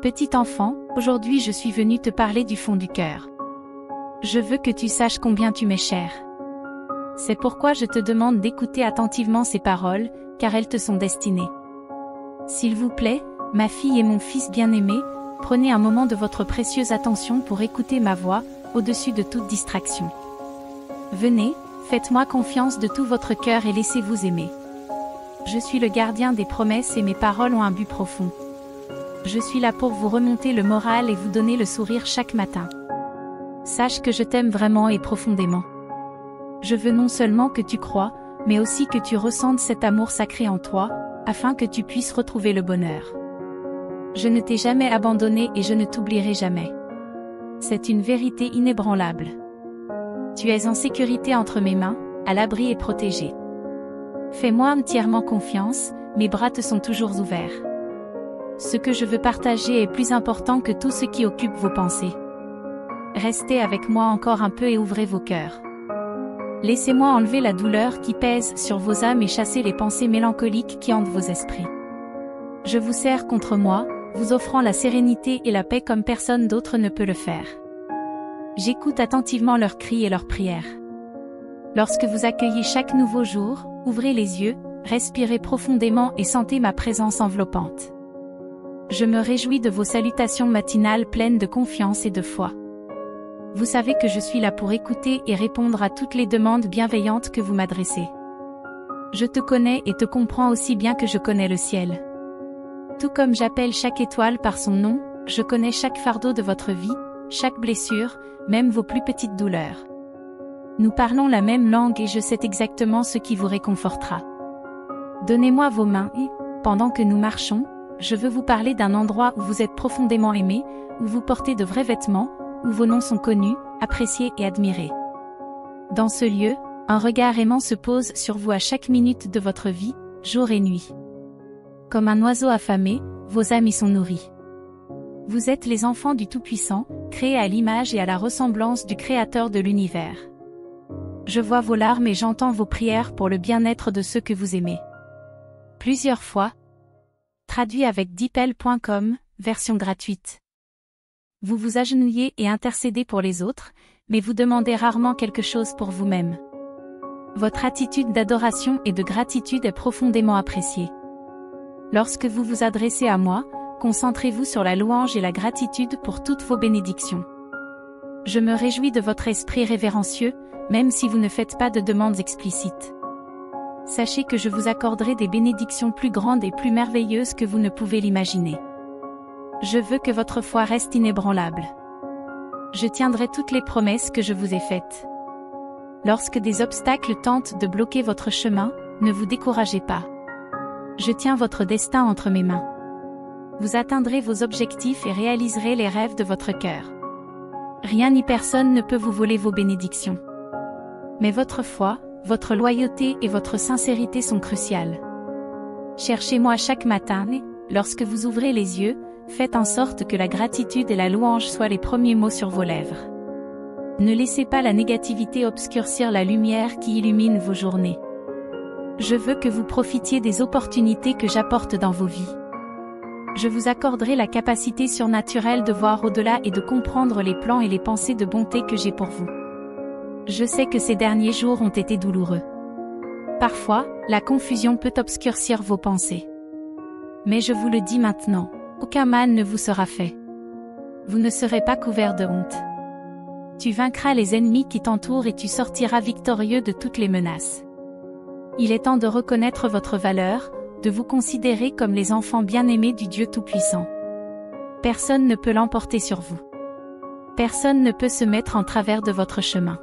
Petit enfant, aujourd'hui je suis venu te parler du fond du cœur. Je veux que tu saches combien tu m'es cher. C'est pourquoi je te demande d'écouter attentivement ces paroles, car elles te sont destinées. S'il vous plaît, ma fille et mon fils bien-aimé, prenez un moment de votre précieuse attention pour écouter ma voix, au-dessus de toute distraction. Venez, faites-moi confiance de tout votre cœur et laissez-vous aimer. Je suis le gardien des promesses et mes paroles ont un but profond. Je suis là pour vous remonter le moral et vous donner le sourire chaque matin. Sache que je t'aime vraiment et profondément. Je veux non seulement que tu crois, mais aussi que tu ressentes cet amour sacré en toi, afin que tu puisses retrouver le bonheur. Je ne t'ai jamais abandonné et je ne t'oublierai jamais. C'est une vérité inébranlable. Tu es en sécurité entre mes mains, à l'abri et protégé. Fais-moi entièrement confiance, mes bras te sont toujours ouverts. Ce que je veux partager est plus important que tout ce qui occupe vos pensées. Restez avec moi encore un peu et ouvrez vos cœurs. Laissez-moi enlever la douleur qui pèse sur vos âmes et chasser les pensées mélancoliques qui hantent vos esprits. Je vous serre contre moi, vous offrant la sérénité et la paix comme personne d'autre ne peut le faire. J'écoute attentivement leurs cris et leurs prières. Lorsque vous accueillez chaque nouveau jour, ouvrez les yeux, respirez profondément et sentez ma présence enveloppante. Je me réjouis de vos salutations matinales pleines de confiance et de foi. Vous savez que je suis là pour écouter et répondre à toutes les demandes bienveillantes que vous m'adressez. Je te connais et te comprends aussi bien que je connais le ciel. Tout comme j'appelle chaque étoile par son nom, je connais chaque fardeau de votre vie, chaque blessure, même vos plus petites douleurs. Nous parlons la même langue et je sais exactement ce qui vous réconfortera. Donnez-moi vos mains et, pendant que nous marchons, je veux vous parler d'un endroit où vous êtes profondément aimé, où vous portez de vrais vêtements, où vos noms sont connus, appréciés et admirés. Dans ce lieu, un regard aimant se pose sur vous à chaque minute de votre vie, jour et nuit. Comme un oiseau affamé, vos âmes y sont nourries. Vous êtes les enfants du Tout-Puissant, créés à l'image et à la ressemblance du Créateur de l'univers. Je vois vos larmes et j'entends vos prières pour le bien-être de ceux que vous aimez. Plusieurs fois. Traduit avec DeepL.com, version gratuite. Vous vous agenouillez et intercédez pour les autres, mais vous demandez rarement quelque chose pour vous-même. Votre attitude d'adoration et de gratitude est profondément appréciée. Lorsque vous vous adressez à moi, concentrez-vous sur la louange et la gratitude pour toutes vos bénédictions. Je me réjouis de votre esprit révérencieux, même si vous ne faites pas de demandes explicites. Sachez que je vous accorderai des bénédictions plus grandes et plus merveilleuses que vous ne pouvez l'imaginer. Je veux que votre foi reste inébranlable. Je tiendrai toutes les promesses que je vous ai faites. Lorsque des obstacles tentent de bloquer votre chemin, ne vous découragez pas. Je tiens votre destin entre mes mains. Vous atteindrez vos objectifs et réaliserez les rêves de votre cœur. Rien ni personne ne peut vous voler vos bénédictions. Mais votre foi, votre loyauté et votre sincérité sont cruciales. Cherchez-moi chaque matin et, lorsque vous ouvrez les yeux, faites en sorte que la gratitude et la louange soient les premiers mots sur vos lèvres. Ne laissez pas la négativité obscurcir la lumière qui illumine vos journées. Je veux que vous profitiez des opportunités que j'apporte dans vos vies. Je vous accorderai la capacité surnaturelle de voir au-delà et de comprendre les plans et les pensées de bonté que j'ai pour vous. Je sais que ces derniers jours ont été douloureux. Parfois, la confusion peut obscurcir vos pensées. Mais je vous le dis maintenant, aucun mal ne vous sera fait. Vous ne serez pas couvert de honte. Tu vaincras les ennemis qui t'entourent et tu sortiras victorieux de toutes les menaces. Il est temps de reconnaître votre valeur, de vous considérer comme les enfants bien-aimés du Dieu Tout-Puissant. Personne ne peut l'emporter sur vous. Personne ne peut se mettre en travers de votre chemin.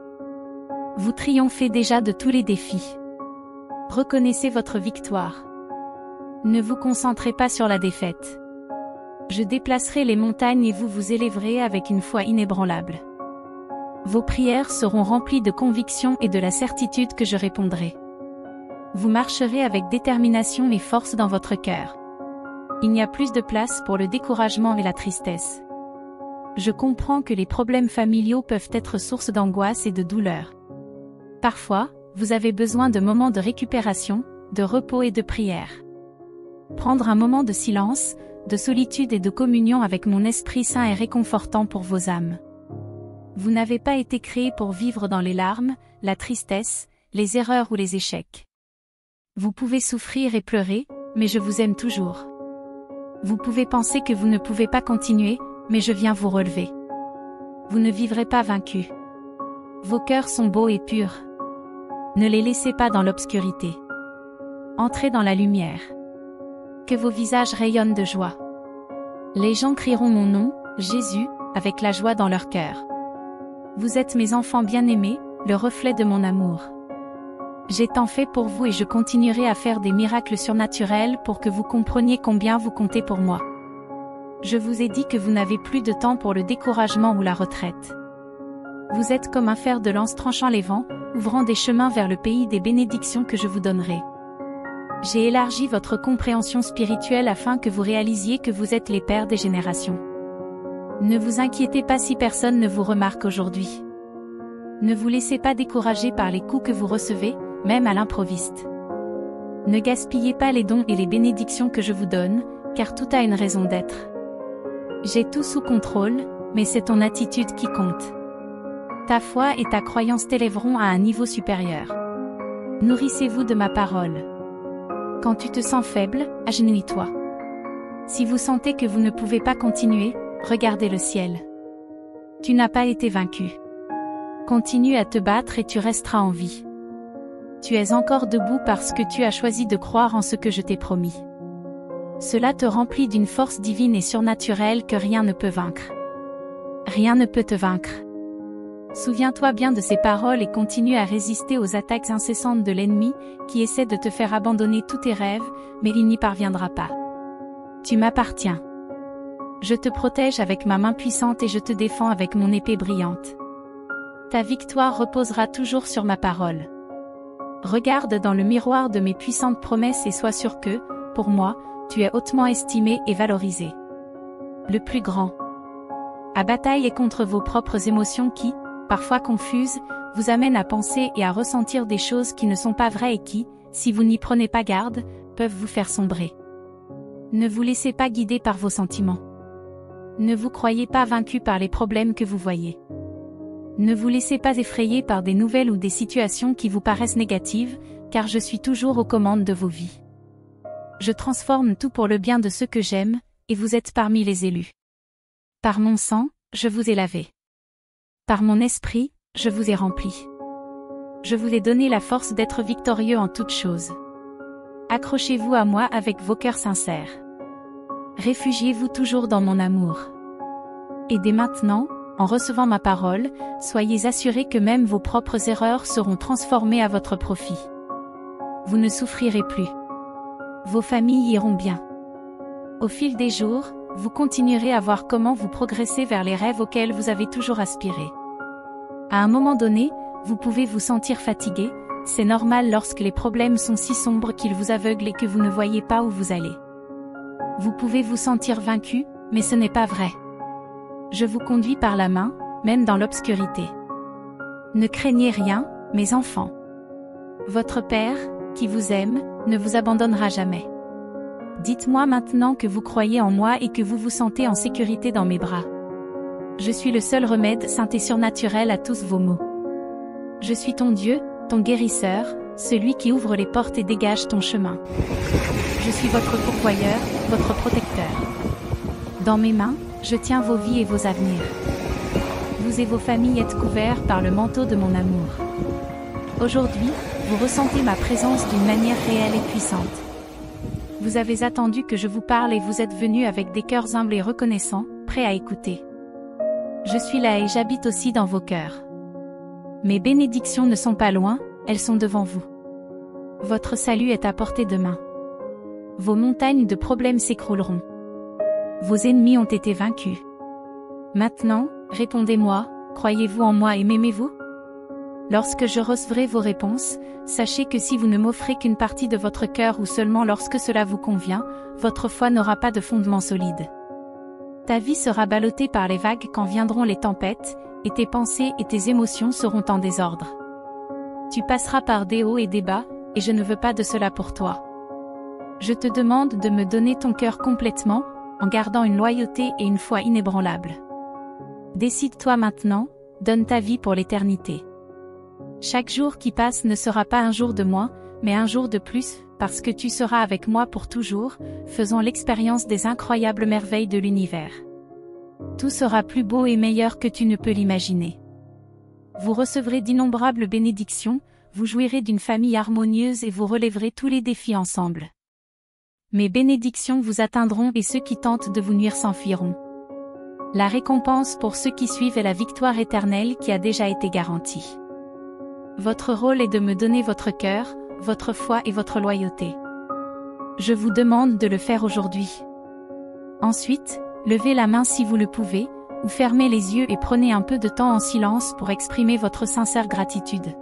Vous triomphez déjà de tous les défis. Reconnaissez votre victoire. Ne vous concentrez pas sur la défaite. Je déplacerai les montagnes et vous vous élèverez avec une foi inébranlable. Vos prières seront remplies de conviction et de la certitude que je répondrai. Vous marcherez avec détermination et force dans votre cœur. Il n'y a plus de place pour le découragement et la tristesse. Je comprends que les problèmes familiaux peuvent être source d'angoisse et de douleur. Parfois, vous avez besoin de moments de récupération, de repos et de prière. Prendre un moment de silence, de solitude et de communion avec mon Esprit Saint est réconfortant pour vos âmes. Vous n'avez pas été créés pour vivre dans les larmes, la tristesse, les erreurs ou les échecs. Vous pouvez souffrir et pleurer, mais je vous aime toujours. Vous pouvez penser que vous ne pouvez pas continuer, mais je viens vous relever. Vous ne vivrez pas vaincus. Vos cœurs sont beaux et purs. Ne les laissez pas dans l'obscurité. Entrez dans la lumière. Que vos visages rayonnent de joie. Les gens crieront mon nom, Jésus, avec la joie dans leur cœur. Vous êtes mes enfants bien-aimés, le reflet de mon amour. J'ai tant fait pour vous et je continuerai à faire des miracles surnaturels pour que vous compreniez combien vous comptez pour moi. Je vous ai dit que vous n'avez plus de temps pour le découragement ou la retraite. Vous êtes comme un fer de lance tranchant les vents, ouvrant des chemins vers le pays des bénédictions que je vous donnerai. J'ai élargi votre compréhension spirituelle afin que vous réalisiez que vous êtes les pères des générations. Ne vous inquiétez pas si personne ne vous remarque aujourd'hui. Ne vous laissez pas décourager par les coups que vous recevez, même à l'improviste. Ne gaspillez pas les dons et les bénédictions que je vous donne, car tout a une raison d'être. J'ai tout sous contrôle, mais c'est ton attitude qui compte. Ta foi et ta croyance t'élèveront à un niveau supérieur. Nourrissez-vous de ma parole. Quand tu te sens faible, agenouille-toi. Si vous sentez que vous ne pouvez pas continuer, regardez le ciel. Tu n'as pas été vaincu. Continue à te battre et tu resteras en vie. Tu es encore debout parce que tu as choisi de croire en ce que je t'ai promis. Cela te remplit d'une force divine et surnaturelle que rien ne peut vaincre. Rien ne peut te vaincre. Souviens-toi bien de ces paroles et continue à résister aux attaques incessantes de l'ennemi, qui essaie de te faire abandonner tous tes rêves, mais il n'y parviendra pas. Tu m'appartiens. Je te protège avec ma main puissante et je te défends avec mon épée brillante. Ta victoire reposera toujours sur ma parole. Regarde dans le miroir de mes puissantes promesses et sois sûr que, pour moi, tu es hautement estimé et valorisé. Le plus grand. À bataille et contre vos propres émotions qui, parfois confuses, vous amènent à penser et à ressentir des choses qui ne sont pas vraies et qui, si vous n'y prenez pas garde, peuvent vous faire sombrer. Ne vous laissez pas guider par vos sentiments. Ne vous croyez pas vaincu par les problèmes que vous voyez. Ne vous laissez pas effrayer par des nouvelles ou des situations qui vous paraissent négatives, car je suis toujours aux commandes de vos vies. Je transforme tout pour le bien de ceux que j'aime, et vous êtes parmi les élus. Par mon sang, je vous ai lavé. Par mon esprit, je vous ai rempli. Je vous ai donné la force d'être victorieux en toutes choses. Accrochez-vous à moi avec vos cœurs sincères. Réfugiez-vous toujours dans mon amour. Et dès maintenant, en recevant ma parole, soyez assurés que même vos propres erreurs seront transformées à votre profit. Vous ne souffrirez plus. Vos familles iront bien. Au fil des jours, vous continuerez à voir comment vous progressez vers les rêves auxquels vous avez toujours aspiré. À un moment donné, vous pouvez vous sentir fatigué, c'est normal lorsque les problèmes sont si sombres qu'ils vous aveuglent et que vous ne voyez pas où vous allez. Vous pouvez vous sentir vaincu, mais ce n'est pas vrai. Je vous conduis par la main, même dans l'obscurité. Ne craignez rien, mes enfants. Votre Père, qui vous aime, ne vous abandonnera jamais. Dites-moi maintenant que vous croyez en moi et que vous vous sentez en sécurité dans mes bras. Je suis le seul remède saint et surnaturel à tous vos maux. Je suis ton Dieu, ton guérisseur, celui qui ouvre les portes et dégage ton chemin. Je suis votre pourvoyeur, votre protecteur. Dans mes mains, je tiens vos vies et vos avenirs. Vous et vos familles êtes couverts par le manteau de mon amour. Aujourd'hui, vous ressentez ma présence d'une manière réelle et puissante. Vous avez attendu que je vous parle et vous êtes venus avec des cœurs humbles et reconnaissants, prêts à écouter. Je suis là et j'habite aussi dans vos cœurs. Mes bénédictions ne sont pas loin, elles sont devant vous. Votre salut est à portée de main. Vos montagnes de problèmes s'écrouleront. Vos ennemis ont été vaincus. Maintenant, répondez-moi, croyez-vous en moi et m'aimez-vous? Lorsque je recevrai vos réponses, sachez que si vous ne m'offrez qu'une partie de votre cœur ou seulement lorsque cela vous convient, votre foi n'aura pas de fondement solide. Ta vie sera ballottée par les vagues quand viendront les tempêtes, et tes pensées et tes émotions seront en désordre. Tu passeras par des hauts et des bas, et je ne veux pas de cela pour toi. Je te demande de me donner ton cœur complètement, en gardant une loyauté et une foi inébranlables. Décide-toi maintenant, donne ta vie pour l'éternité. Chaque jour qui passe ne sera pas un jour de moins, mais un jour de plus, parce que tu seras avec moi pour toujours, faisant l'expérience des incroyables merveilles de l'univers. Tout sera plus beau et meilleur que tu ne peux l'imaginer. Vous recevrez d'innombrables bénédictions, vous jouirez d'une famille harmonieuse et vous relèverez tous les défis ensemble. Mes bénédictions vous atteindront et ceux qui tentent de vous nuire s'enfuiront. La récompense pour ceux qui suivent est la victoire éternelle qui a déjà été garantie. Votre rôle est de me donner votre cœur, votre foi et votre loyauté. Je vous demande de le faire aujourd'hui. Ensuite, levez la main si vous le pouvez, ou fermez les yeux et prenez un peu de temps en silence pour exprimer votre sincère gratitude.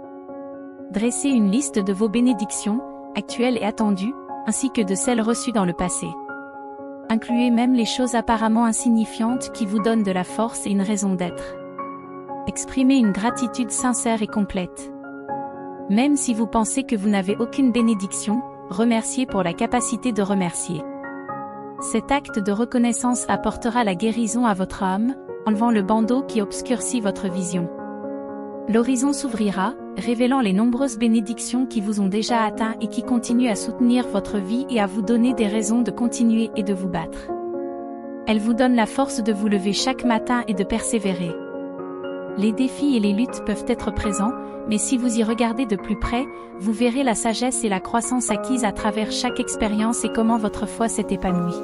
Dressez une liste de vos bénédictions, actuelles et attendues, ainsi que de celles reçues dans le passé. Incluez même les choses apparemment insignifiantes qui vous donnent de la force et une raison d'être. Exprimez une gratitude sincère et complète. Même si vous pensez que vous n'avez aucune bénédiction, remerciez pour la capacité de remercier. Cet acte de reconnaissance apportera la guérison à votre âme, enlevant le bandeau qui obscurcit votre vision. L'horizon s'ouvrira, révélant les nombreuses bénédictions qui vous ont déjà atteints et qui continuent à soutenir votre vie et à vous donner des raisons de continuer et de vous battre. Elle vous donne la force de vous lever chaque matin et de persévérer. Les défis et les luttes peuvent être présents, mais si vous y regardez de plus près, vous verrez la sagesse et la croissance acquise à travers chaque expérience et comment votre foi s'est épanouie.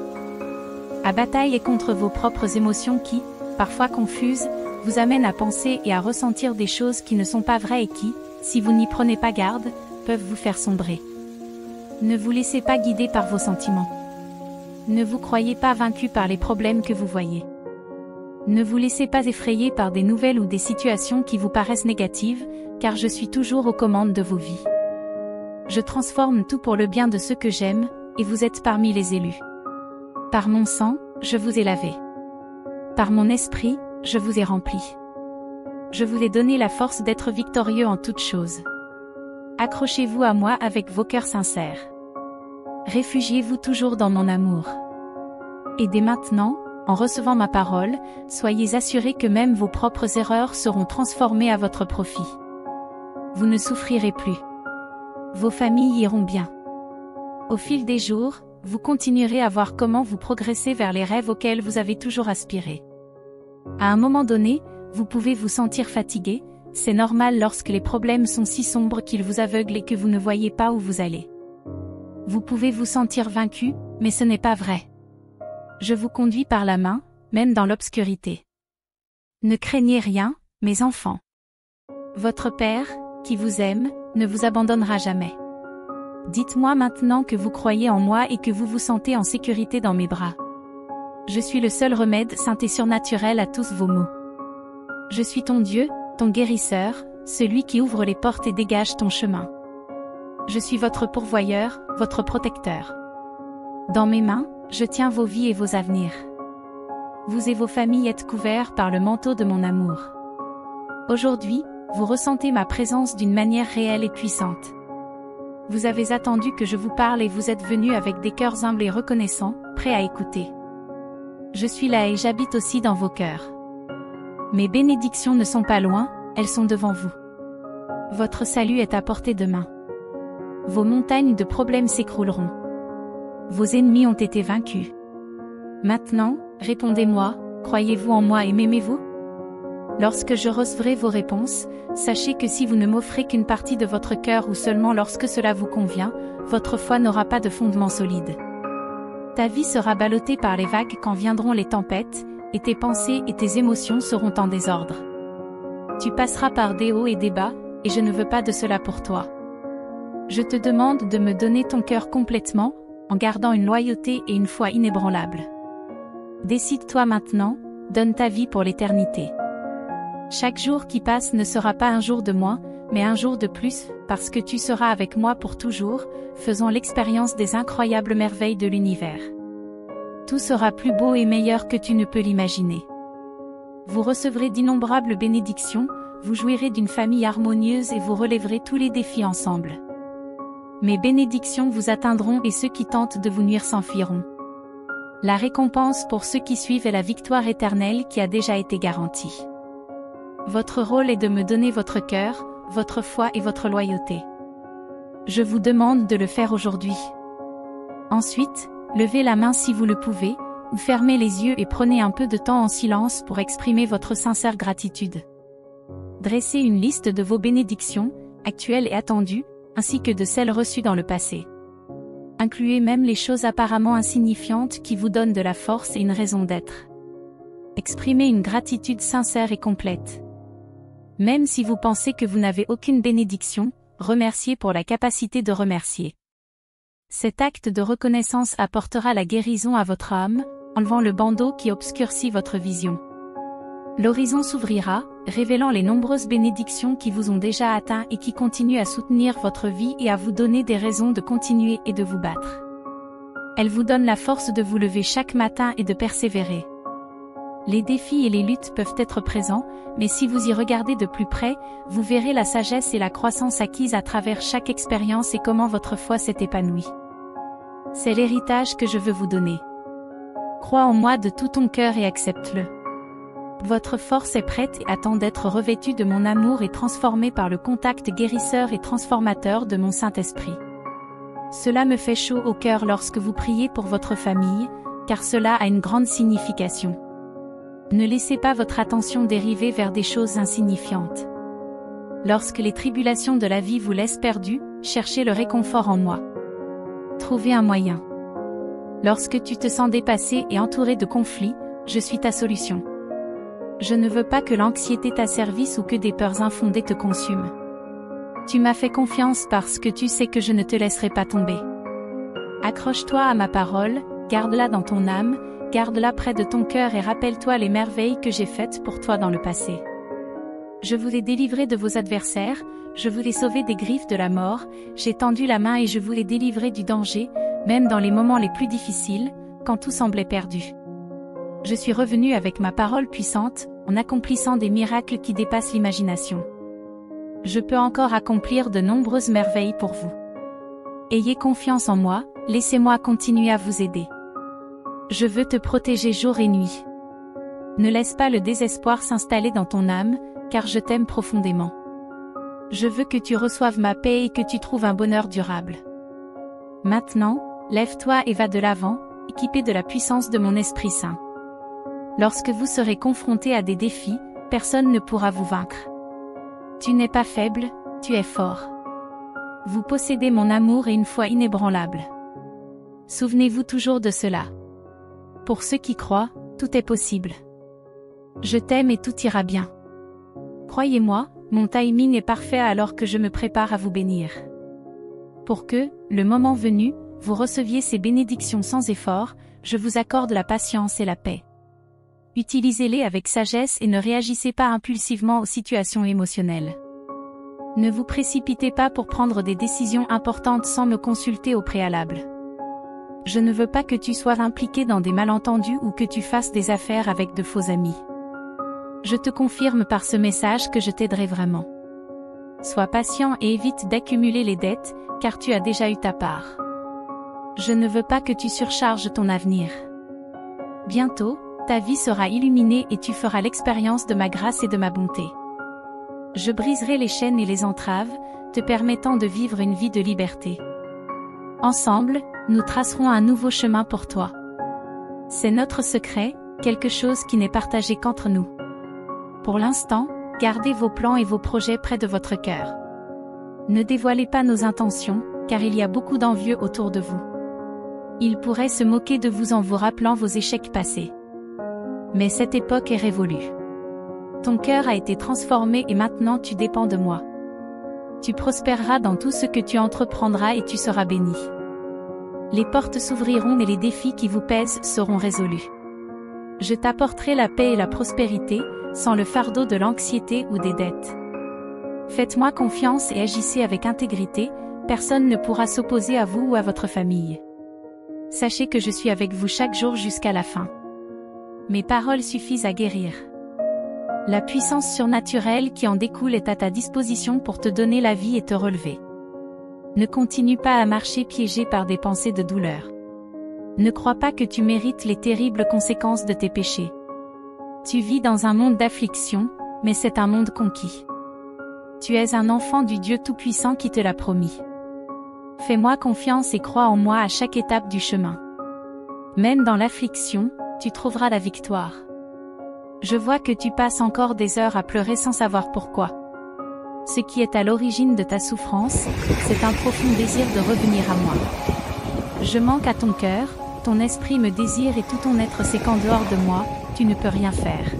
À bataille contre vos propres émotions qui, parfois confuses, vous amènent à penser et à ressentir des choses qui ne sont pas vraies et qui, si vous n'y prenez pas garde, peuvent vous faire sombrer. Ne vous laissez pas guider par vos sentiments. Ne vous croyez pas vaincu par les problèmes que vous voyez. Ne vous laissez pas effrayer par des nouvelles ou des situations qui vous paraissent négatives, car je suis toujours aux commandes de vos vies. Je transforme tout pour le bien de ceux que j'aime, et vous êtes parmi les élus. Par mon sang, je vous ai lavé. Par mon esprit, je vous ai rempli. Je vous ai donné la force d'être victorieux en toutes choses. Accrochez-vous à moi avec vos cœurs sincères. Réfugiez-vous toujours dans mon amour. Et dès maintenant, en recevant ma parole, soyez assurés que même vos propres erreurs seront transformées à votre profit. Vous ne souffrirez plus. Vos familles iront bien. Au fil des jours, vous continuerez à voir comment vous progressez vers les rêves auxquels vous avez toujours aspiré. À un moment donné, vous pouvez vous sentir fatigué, c'est normal lorsque les problèmes sont si sombres qu'ils vous aveuglent et que vous ne voyez pas où vous allez. Vous pouvez vous sentir vaincu, mais ce n'est pas vrai. Je vous conduis par la main, même dans l'obscurité. Ne craignez rien, mes enfants. Votre Père, qui vous aime, ne vous abandonnera jamais. Dites-moi maintenant que vous croyez en moi et que vous vous sentez en sécurité dans mes bras. Je suis le seul remède saint et surnaturel à tous vos maux. Je suis ton Dieu, ton guérisseur, celui qui ouvre les portes et dégage ton chemin. Je suis votre pourvoyeur, votre protecteur. Dans mes mains, je tiens vos vies et vos avenirs. Vous et vos familles êtes couverts par le manteau de mon amour. Aujourd'hui, vous ressentez ma présence d'une manière réelle et puissante. Vous avez attendu que je vous parle et vous êtes venus avec des cœurs humbles et reconnaissants, prêts à écouter. Je suis là et j'habite aussi dans vos cœurs. Mes bénédictions ne sont pas loin, elles sont devant vous. Votre salut est à portée de main. Vos montagnes de problèmes s'écrouleront. Vos ennemis ont été vaincus. Maintenant, répondez-moi, croyez-vous en moi et m'aimez-vous? Lorsque je recevrai vos réponses, sachez que si vous ne m'offrez qu'une partie de votre cœur ou seulement lorsque cela vous convient, votre foi n'aura pas de fondement solide. Ta vie sera ballottée par les vagues quand viendront les tempêtes, et tes pensées et tes émotions seront en désordre. Tu passeras par des hauts et des bas, et je ne veux pas de cela pour toi. Je te demande de me donner ton cœur complètement, en gardant une loyauté et une foi inébranlables. Décide-toi maintenant, donne ta vie pour l'éternité. Chaque jour qui passe ne sera pas un jour de moins, mais un jour de plus, parce que tu seras avec moi pour toujours, faisant l'expérience des incroyables merveilles de l'univers. Tout sera plus beau et meilleur que tu ne peux l'imaginer. Vous recevrez d'innombrables bénédictions, vous jouirez d'une famille harmonieuse et vous relèverez tous les défis ensemble. Mes bénédictions vous atteindront et ceux qui tentent de vous nuire s'enfuiront. La récompense pour ceux qui suivent est la victoire éternelle qui a déjà été garantie. Votre rôle est de me donner votre cœur, votre foi et votre loyauté. Je vous demande de le faire aujourd'hui. Ensuite, levez la main si vous le pouvez, ou fermez les yeux et prenez un peu de temps en silence pour exprimer votre sincère gratitude. Dressez une liste de vos bénédictions, actuelles et attendues, ainsi que de celles reçues dans le passé. Incluez même les choses apparemment insignifiantes qui vous donnent de la force et une raison d'être. Exprimez une gratitude sincère et complète. Même si vous pensez que vous n'avez aucune bénédiction, remerciez pour la capacité de remercier. Cet acte de reconnaissance apportera la guérison à votre âme, enlevant le bandeau qui obscurcit votre vision. L'horizon s'ouvrira, révélant les nombreuses bénédictions qui vous ont déjà atteints et qui continuent à soutenir votre vie et à vous donner des raisons de continuer et de vous battre. Elles vous donnent la force de vous lever chaque matin et de persévérer. Les défis et les luttes peuvent être présents, mais si vous y regardez de plus près, vous verrez la sagesse et la croissance acquise à travers chaque expérience et comment votre foi s'est épanouie. C'est l'héritage que je veux vous donner. Crois en moi de tout ton cœur et accepte-le. Votre force est prête et attend d'être revêtue de mon amour et transformée par le contact guérisseur et transformateur de mon Saint-Esprit. Cela me fait chaud au cœur lorsque vous priez pour votre famille, car cela a une grande signification. Ne laissez pas votre attention dériver vers des choses insignifiantes. Lorsque les tribulations de la vie vous laissent perdu, cherchez le réconfort en moi. Trouvez un moyen. Lorsque tu te sens dépassé et entouré de conflits, je suis ta solution. Je ne veux pas que l'anxiété t'asservisse ou que des peurs infondées te consument. Tu m'as fait confiance parce que tu sais que je ne te laisserai pas tomber. Accroche-toi à ma parole, garde-la dans ton âme, garde-la près de ton cœur et rappelle-toi les merveilles que j'ai faites pour toi dans le passé. Je vous ai délivré de vos adversaires, je vous ai sauvé des griffes de la mort, j'ai tendu la main et je vous ai délivré du danger, même dans les moments les plus difficiles, quand tout semblait perdu. Je suis revenu avec ma parole puissante, en accomplissant des miracles qui dépassent l'imagination. Je peux encore accomplir de nombreuses merveilles pour vous. Ayez confiance en moi, laissez-moi continuer à vous aider. Je veux te protéger jour et nuit. Ne laisse pas le désespoir s'installer dans ton âme, car je t'aime profondément. Je veux que tu reçoives ma paix et que tu trouves un bonheur durable. Maintenant, lève-toi et va de l'avant, équipé de la puissance de mon Esprit Saint. Lorsque vous serez confronté à des défis, personne ne pourra vous vaincre. Tu n'es pas faible, tu es fort. Vous possédez mon amour et une foi inébranlable. Souvenez-vous toujours de cela. Pour ceux qui croient, tout est possible. Je t'aime et tout ira bien. Croyez-moi, mon timing est parfait alors que je me prépare à vous bénir. Pour que, le moment venu, vous receviez ces bénédictions sans effort, je vous accorde la patience et la paix. Utilisez-les avec sagesse et ne réagissez pas impulsivement aux situations émotionnelles. Ne vous précipitez pas pour prendre des décisions importantes sans me consulter au préalable. Je ne veux pas que tu sois impliqué dans des malentendus ou que tu fasses des affaires avec de faux amis. Je te confirme par ce message que je t'aiderai vraiment. Sois patient et évite d'accumuler les dettes, car tu as déjà eu ta part. Je ne veux pas que tu surcharges ton avenir. Bientôt, ta vie sera illuminée et tu feras l'expérience de ma grâce et de ma bonté. Je briserai les chaînes et les entraves, te permettant de vivre une vie de liberté. Ensemble, nous tracerons un nouveau chemin pour toi. C'est notre secret, quelque chose qui n'est partagé qu'entre nous. Pour l'instant, gardez vos plans et vos projets près de votre cœur. Ne dévoilez pas nos intentions, car il y a beaucoup d'envieux autour de vous. Ils pourraient se moquer de vous en vous rappelant vos échecs passés. Mais cette époque est révolue. Ton cœur a été transformé et maintenant tu dépends de moi. Tu prospéreras dans tout ce que tu entreprendras et tu seras béni. Les portes s'ouvriront et les défis qui vous pèsent seront résolus. Je t'apporterai la paix et la prospérité, sans le fardeau de l'anxiété ou des dettes. Faites-moi confiance et agissez avec intégrité, personne ne pourra s'opposer à vous ou à votre famille. Sachez que je suis avec vous chaque jour jusqu'à la fin. Mes paroles suffisent à guérir. La puissance surnaturelle qui en découle est à ta disposition pour te donner la vie et te relever. Ne continue pas à marcher piégé par des pensées de douleur. Ne crois pas que tu mérites les terribles conséquences de tes péchés. Tu vis dans un monde d'affliction, mais c'est un monde conquis. Tu es un enfant du Dieu Tout-Puissant qui te l'a promis. Fais-moi confiance et crois en moi à chaque étape du chemin. Même dans l'affliction, tu trouveras la victoire. Je vois que tu passes encore des heures à pleurer sans savoir pourquoi. Ce qui est à l'origine de ta souffrance, c'est un profond désir de revenir à moi. Je manque à ton cœur, ton esprit me désire et tout ton être sait qu'en dehors de moi, tu ne peux rien faire.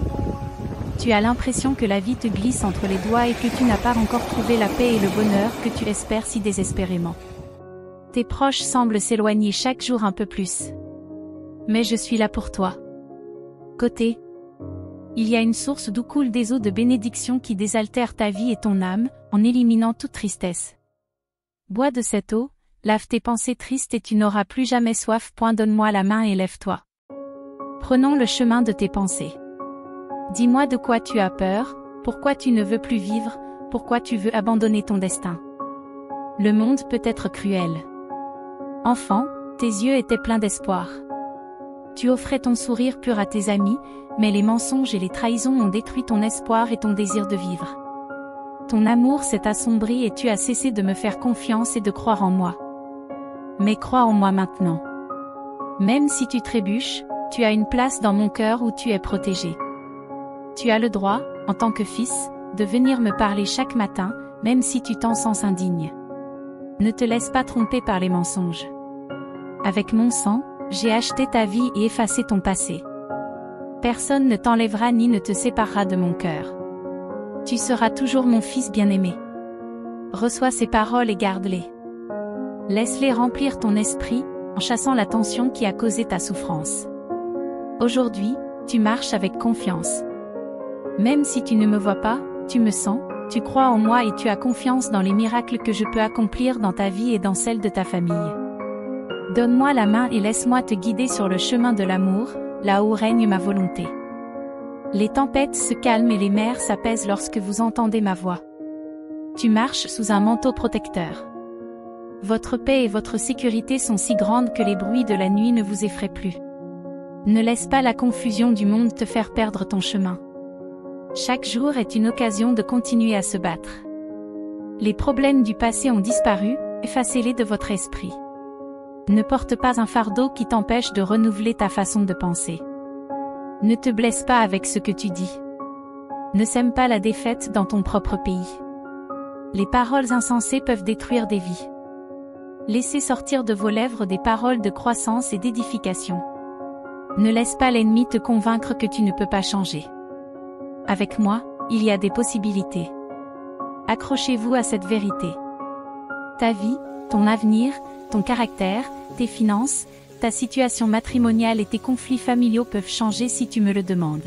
Tu as l'impression que la vie te glisse entre les doigts et que tu n'as pas encore trouvé la paix et le bonheur que tu espères si désespérément. Tes proches semblent s'éloigner chaque jour un peu plus. Mais je suis là pour toi. Côté. Il y a une source d'où coulent des eaux de bénédiction qui désaltèrent ta vie et ton âme, en éliminant toute tristesse. Bois de cette eau, lave tes pensées tristes et tu n'auras plus jamais soif. Donne-moi la main et lève-toi. Prenons le chemin de tes pensées. Dis-moi de quoi tu as peur, pourquoi tu ne veux plus vivre, pourquoi tu veux abandonner ton destin. Le monde peut être cruel. Enfant, tes yeux étaient pleins d'espoir. Tu offrais ton sourire pur à tes amis, mais les mensonges et les trahisons ont détruit ton espoir et ton désir de vivre. Ton amour s'est assombri et tu as cessé de me faire confiance et de croire en moi. Mais crois en moi maintenant. Même si tu trébuches, tu as une place dans mon cœur où tu es protégé. Tu as le droit, en tant que fils, de venir me parler chaque matin, même si tu t'en sens indigne. Ne te laisse pas tromper par les mensonges. Avec mon sang, j'ai acheté ta vie et effacé ton passé. Personne ne t'enlèvera ni ne te séparera de mon cœur. Tu seras toujours mon fils bien-aimé. Reçois ces paroles et garde-les. Laisse-les remplir ton esprit, en chassant la tension qui a causé ta souffrance. Aujourd'hui, tu marches avec confiance. Même si tu ne me vois pas, tu me sens, tu crois en moi et tu as confiance dans les miracles que je peux accomplir dans ta vie et dans celle de ta famille. Donne-moi la main et laisse-moi te guider sur le chemin de l'amour, là où règne ma volonté. Les tempêtes se calment et les mers s'apaisent lorsque vous entendez ma voix. Tu marches sous un manteau protecteur. Votre paix et votre sécurité sont si grandes que les bruits de la nuit ne vous effraient plus. Ne laisse pas la confusion du monde te faire perdre ton chemin. Chaque jour est une occasion de continuer à se battre. Les problèmes du passé ont disparu, effacez-les de votre esprit. Ne porte pas un fardeau qui t'empêche de renouveler ta façon de penser. Ne te blesse pas avec ce que tu dis. Ne sème pas la défaite dans ton propre pays. Les paroles insensées peuvent détruire des vies. Laissez sortir de vos lèvres des paroles de croissance et d'édification. Ne laisse pas l'ennemi te convaincre que tu ne peux pas changer. Avec moi, il y a des possibilités. Accrochez-vous à cette vérité. Ta vie, ton avenir, ton caractère, tes finances, ta situation matrimoniale et tes conflits familiaux peuvent changer si tu me le demandes.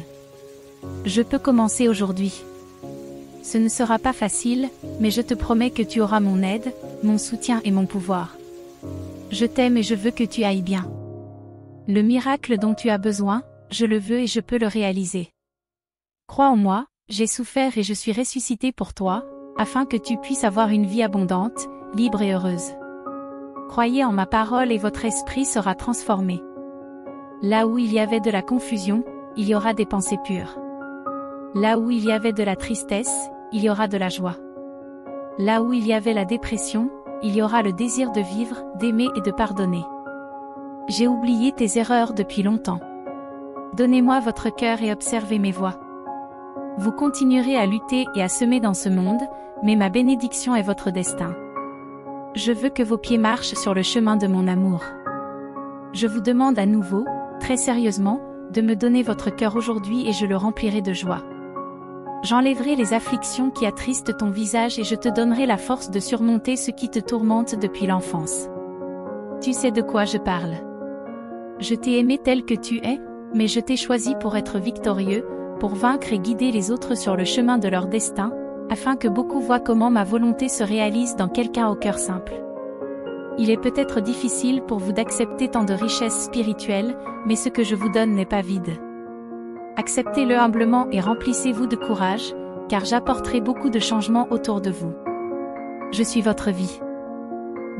Je peux commencer aujourd'hui. Ce ne sera pas facile, mais je te promets que tu auras mon aide, mon soutien et mon pouvoir. Je t'aime et je veux que tu ailles bien. Le miracle dont tu as besoin, je le veux et je peux le réaliser. Crois en moi, j'ai souffert et je suis ressuscité pour toi, afin que tu puisses avoir une vie abondante, libre et heureuse. Croyez en ma parole et votre esprit sera transformé. Là où il y avait de la confusion, il y aura des pensées pures. Là où il y avait de la tristesse, il y aura de la joie. Là où il y avait la dépression, il y aura le désir de vivre, d'aimer et de pardonner. J'ai oublié tes erreurs depuis longtemps. Donnez-moi votre cœur et observez mes voies. Vous continuerez à lutter et à semer dans ce monde, mais ma bénédiction est votre destin. Je veux que vos pieds marchent sur le chemin de mon amour. Je vous demande à nouveau, très sérieusement, de me donner votre cœur aujourd'hui et je le remplirai de joie. J'enlèverai les afflictions qui attristent ton visage et je te donnerai la force de surmonter ce qui te tourmente depuis l'enfance. Tu sais de quoi je parle. Je t'ai aimé tel que tu es, mais je t'ai choisi pour être victorieux, pour vaincre et guider les autres sur le chemin de leur destin, afin que beaucoup voient comment ma volonté se réalise dans quelqu'un au cœur simple. Il est peut-être difficile pour vous d'accepter tant de richesses spirituelles, mais ce que je vous donne n'est pas vide. Acceptez-le humblement et remplissez-vous de courage, car j'apporterai beaucoup de changements autour de vous. Je suis votre vie.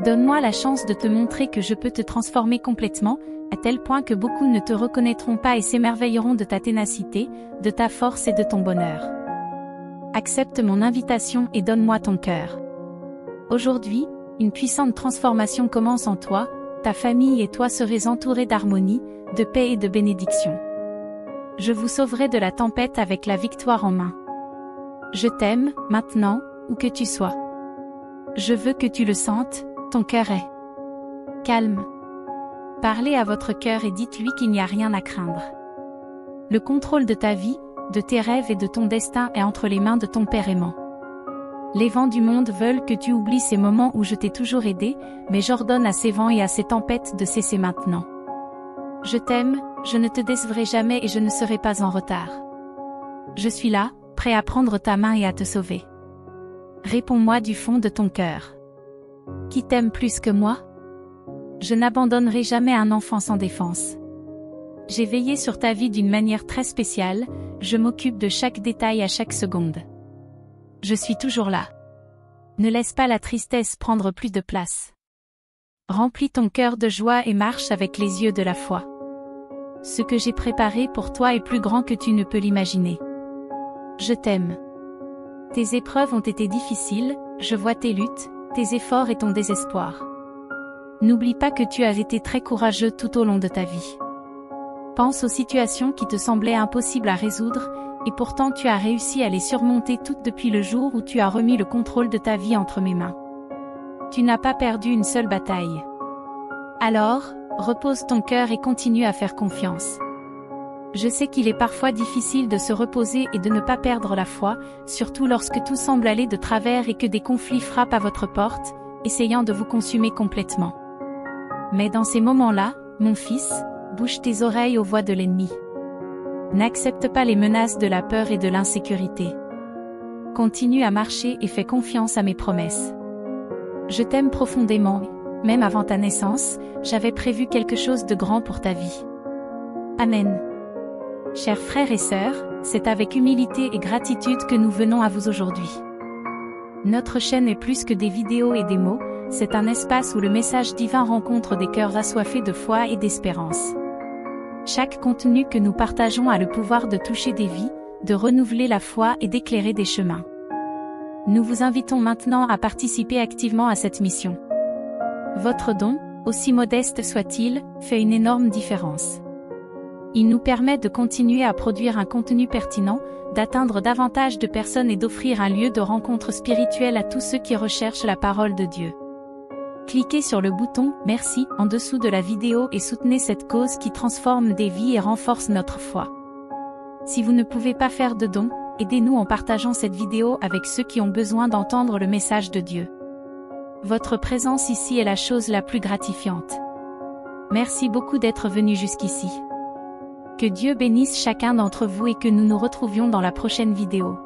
Donne-moi la chance de te montrer que je peux te transformer complètement, à tel point que beaucoup ne te reconnaîtront pas et s'émerveilleront de ta ténacité, de ta force et de ton bonheur. Accepte mon invitation et donne-moi ton cœur. Aujourd'hui, une puissante transformation commence en toi, ta famille et toi serez entourés d'harmonie, de paix et de bénédiction. Je vous sauverai de la tempête avec la victoire en main. Je t'aime, maintenant, où que tu sois. Je veux que tu le sentes, ton cœur est calme. Parlez à votre cœur et dites-lui qu'il n'y a rien à craindre. Le contrôle de ta vie, de tes rêves et de ton destin est entre les mains de ton Père aimant. Les vents du monde veulent que tu oublies ces moments où je t'ai toujours aidé, mais j'ordonne à ces vents et à ces tempêtes de cesser maintenant. Je t'aime, je ne te décevrai jamais et je ne serai pas en retard. Je suis là, prêt à prendre ta main et à te sauver. Réponds-moi du fond de ton cœur. Qui t'aime plus que moi? Je n'abandonnerai jamais un enfant sans défense. J'ai veillé sur ta vie d'une manière très spéciale, je m'occupe de chaque détail à chaque seconde. Je suis toujours là. Ne laisse pas la tristesse prendre plus de place. Remplis ton cœur de joie et marche avec les yeux de la foi. Ce que j'ai préparé pour toi est plus grand que tu ne peux l'imaginer. Je t'aime. Tes épreuves ont été difficiles, je vois tes luttes, tes efforts et ton désespoir. N'oublie pas que tu as été très courageux tout au long de ta vie. Pense aux situations qui te semblaient impossibles à résoudre, et pourtant tu as réussi à les surmonter toutes depuis le jour où tu as remis le contrôle de ta vie entre mes mains. Tu n'as pas perdu une seule bataille. Alors, repose ton cœur et continue à faire confiance. Je sais qu'il est parfois difficile de se reposer et de ne pas perdre la foi, surtout lorsque tout semble aller de travers et que des conflits frappent à votre porte, essayant de vous consumer complètement. Mais dans ces moments-là, mon fils, bouche tes oreilles aux voix de l'ennemi. N'accepte pas les menaces de la peur et de l'insécurité. Continue à marcher et fais confiance à mes promesses. Je t'aime profondément, même avant ta naissance, j'avais prévu quelque chose de grand pour ta vie. Amen. Chers frères et sœurs, c'est avec humilité et gratitude que nous venons à vous aujourd'hui. Notre chaîne est plus que des vidéos et des mots, c'est un espace où le message divin rencontre des cœurs assoiffés de foi et d'espérance. Chaque contenu que nous partageons a le pouvoir de toucher des vies, de renouveler la foi et d'éclairer des chemins. Nous vous invitons maintenant à participer activement à cette mission. Votre don, aussi modeste soit-il, fait une énorme différence. Il nous permet de continuer à produire un contenu pertinent, d'atteindre davantage de personnes et d'offrir un lieu de rencontre spirituelle à tous ceux qui recherchent la parole de Dieu. Cliquez sur le bouton « Merci » en dessous de la vidéo et soutenez cette cause qui transforme des vies et renforce notre foi. Si vous ne pouvez pas faire de don, aidez-nous en partageant cette vidéo avec ceux qui ont besoin d'entendre le message de Dieu. Votre présence ici est la chose la plus gratifiante. Merci beaucoup d'être venu jusqu'ici. Que Dieu bénisse chacun d'entre vous et que nous nous retrouvions dans la prochaine vidéo.